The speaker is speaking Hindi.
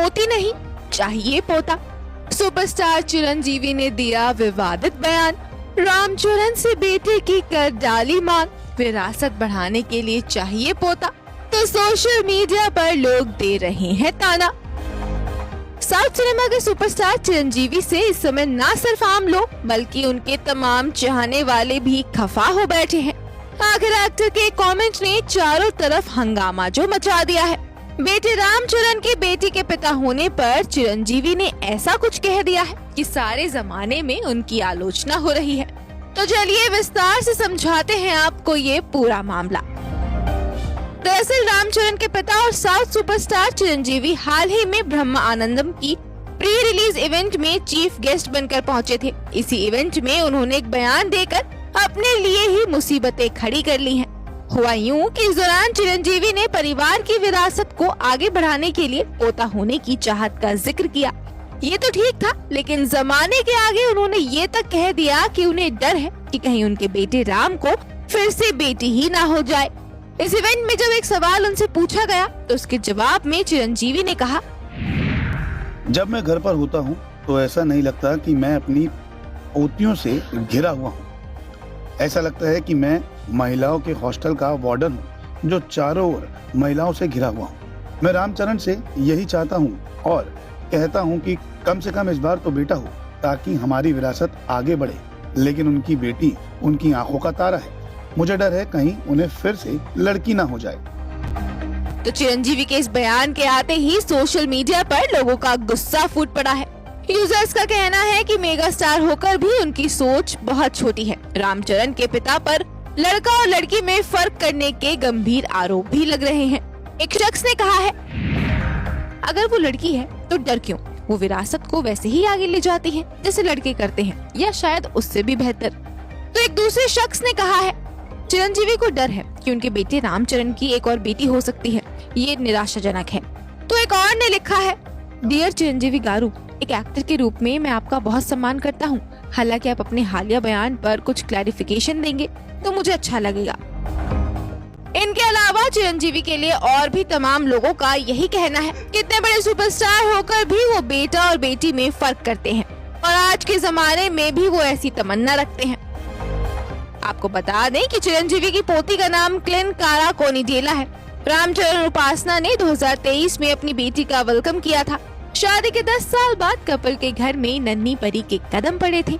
पोती नहीं, चाहिए पोता। सुपरस्टार चिरंजीवी ने दिया विवादित बयान। रामचरण से बेटे की कर डाली मांग, विरासत बढ़ाने के लिए चाहिए पोता। तो सोशल मीडिया पर लोग दे रहे हैं ताना। साउथ सिनेमा के सुपरस्टार चिरंजीवी से इस समय न सिर्फ आम लोग बल्कि उनके तमाम चाहने वाले भी खफा हो बैठे हैं। आखिर एक्टर के कमेंट ने चारों तरफ हंगामा जो मचा दिया है। बेटे रामचरण के बेटी के पिता होने पर चिरंजीवी ने ऐसा कुछ कह दिया है कि सारे जमाने में उनकी आलोचना हो रही है। तो चलिए विस्तार से समझाते हैं आपको ये पूरा मामला। दरअसल रामचरण के पिता और साउथ सुपरस्टार चिरंजीवी हाल ही में ब्रह्म आनंदम की प्री रिलीज इवेंट में चीफ गेस्ट बनकर पहुंचे थे। इसी इवेंट में उन्होंने एक बयान देकर अपने लिए ही मुसीबतें खड़ी कर ली हैं। हुआ यूं कि इस दौरान चिरंजीवी ने परिवार की विरासत को आगे बढ़ाने के लिए पोता होने की चाहत का जिक्र किया। ये तो ठीक था, लेकिन जमाने के आगे उन्होंने ये तक कह दिया कि उन्हें डर है कि कहीं उनके बेटे राम को फिर से बेटी ही ना हो जाए। इस इवेंट में जब एक सवाल उनसे पूछा गया तो उसके जवाब में चिरंजीवी ने कहा, जब मैं घर पर होता हूँ तो ऐसा नहीं लगता कि मैं अपनी पोतियों से घिरा हुआ हूँ। ऐसा लगता है कि मैं महिलाओं के हॉस्टल का वार्डन हूँ जो चारों ओर महिलाओं से घिरा हुआ हूँ। मैं रामचरण से यही चाहता हूँ और कहता हूँ कि कम से कम इस बार तो बेटा हो ताकि हमारी विरासत आगे बढ़े, लेकिन उनकी बेटी उनकी आंखों का तारा है। मुझे डर है कहीं उन्हें फिर से लड़की ना हो जाए। तो चिरंजीवी के इस बयान के आते ही सोशल मीडिया पर लोगों का गुस्सा फूट पड़ा है। यूजर्स का कहना है कि मेगा स्टार होकर भी उनकी सोच बहुत छोटी है। रामचरण के पिता पर लड़का और लड़की में फर्क करने के गंभीर आरोप भी लग रहे हैं। एक शख्स ने कहा है, अगर वो लड़की है तो डर क्यों, वो विरासत को वैसे ही आगे ले जाती है जैसे लड़के करते हैं, या शायद उससे भी बेहतर। तो एक दूसरे शख्स ने कहा है, चिरंजीवी को डर है कि उनके बेटे रामचरण की एक और बेटी हो सकती है, ये निराशाजनक है। तो एक और ने लिखा है, डियर चिरंजीवी गारू, एक एक्टर के रूप में मैं आपका बहुत सम्मान करता हूँ। हालांकि आप अपने हालिया बयान पर कुछ क्लैरिफिकेशन देंगे तो मुझे अच्छा लगेगा। इनके अलावा चिरंजीवी के लिए और भी तमाम लोगों का यही कहना है कि इतने बड़े सुपरस्टार होकर भी वो बेटा और बेटी में फर्क करते हैं और आज के जमाने में भी वो ऐसी तमन्ना रखते हैं। आपको बता दें कि चिरंजीवी की पोती का नाम क्लिन कारा कोनिडेला है। रामचरण उपासना ने 2023 में अपनी बेटी का वेलकम किया था। शादी के 10 साल बाद कपल के घर में नन्ही परी के कदम पड़े थे।